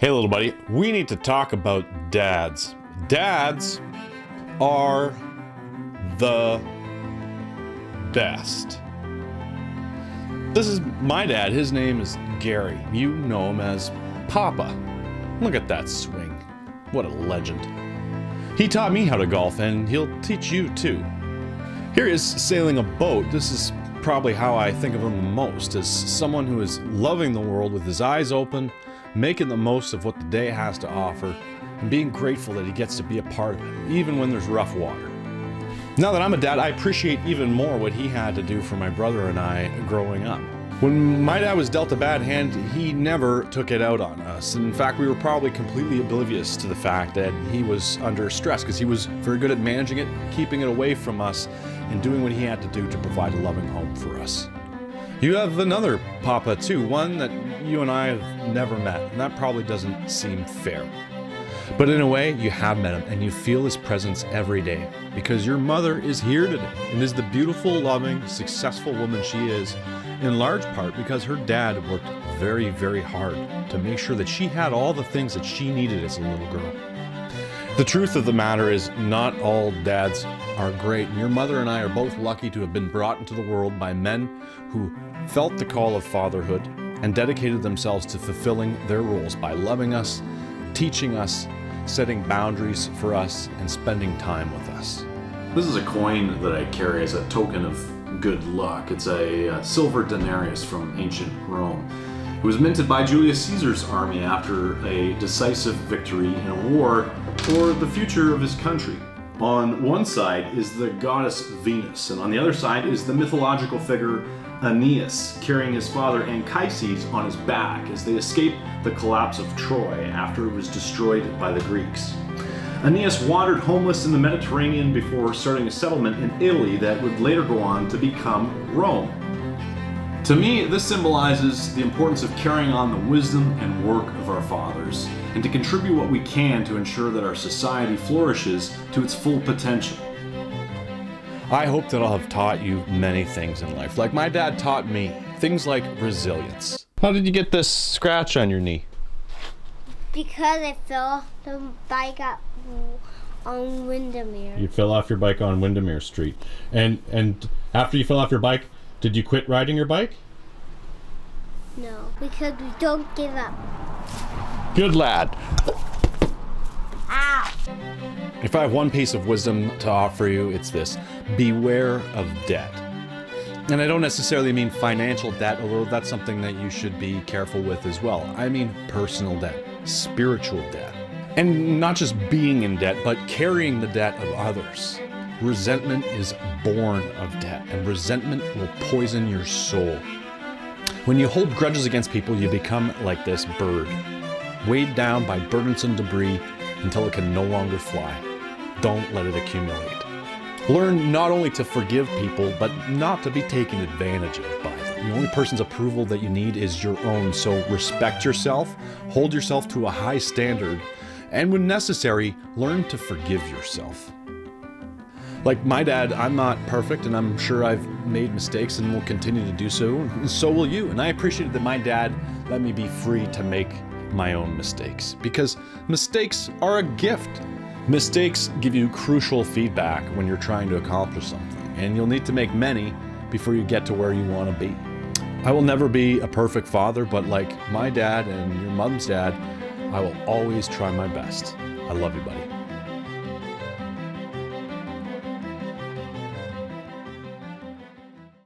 Hey, little buddy, we need to talk about dads. Dads are the best. This is my dad. His name is Gary. You know him as Papa. Look at that swing. What a legend. He taught me how to golf, and he'll teach you too. Here he is sailing a boat. This is probably how I think of him the most, as someone who is loving the world with his eyes open, making the most of what the day has to offer, and being grateful that he gets to be a part of it, even when there's rough water. Now that I'm a dad, I appreciate even more what he had to do for my brother and I growing up. When my dad was dealt a bad hand, he never took it out on us. In fact, we were probably completely oblivious to the fact that he was under stress, because he was very good at managing it, keeping it away from us, and doing what he had to do to provide a loving home for us. You have another Papa too, one that you and I have never met, and that probably doesn't seem fair. But in a way, you have met him, and you feel his presence every day, because your mother is here today, and is the beautiful, loving, successful woman she is, in large part because her dad worked very, very hard to make sure that she had all the things that she needed as a little girl. The truth of the matter is, not all dads are great, and your mother and I are both lucky to have been brought into the world by men who felt the call of fatherhood and dedicated themselves to fulfilling their roles by loving us, teaching us, setting boundaries for us, and spending time with us. This is a coin that I carry as a token of good luck. It's a silver denarius from ancient Rome. It was minted by Julius Caesar's army after a decisive victory in a war for the future of his country. On one side is the goddess Venus, and on the other side is the mythological figure Aeneas, carrying his father Anchises on his back as they escape the collapse of Troy after it was destroyed by the Greeks. Aeneas wandered homeless in the Mediterranean before starting a settlement in Italy that would later go on to become Rome. To me, this symbolizes the importance of carrying on the wisdom and work of our fathers, and to contribute what we can to ensure that our society flourishes to its full potential. I hope that I'll have taught you many things in life, like my dad taught me, things like resilience. How did you get this scratch on your knee? Because I fell off the bike on Windermere. You fell off your bike on Windermere Street. And after you fell off your bike, did you quit riding your bike? No, because we don't give up. Good lad. Ow! If I have one piece of wisdom to offer you, it's this: beware of debt. And I don't necessarily mean financial debt, although that's something that you should be careful with as well. I mean personal debt, spiritual debt. And not just being in debt, but carrying the debt of others. Resentment is born of debt, and resentment will poison your soul. When you hold grudges against people, you become like this bird, weighed down by burdensome debris until it can no longer fly. Don't let it accumulate. Learn not only to forgive people, but not to be taken advantage of by them. The only person's approval that you need is your own, so respect yourself, hold yourself to a high standard, and when necessary, learn to forgive yourself. Like my dad, I'm not perfect, and I'm sure I've made mistakes and will continue to do so, and so will you. And I appreciated that my dad let me be free to make my own mistakes, because mistakes are a gift. Mistakes give you crucial feedback when you're trying to accomplish something, and you'll need to make many before you get to where you want to be. I will never be a perfect father, but like my dad and your mom's dad, I will always try my best. I love you, buddy.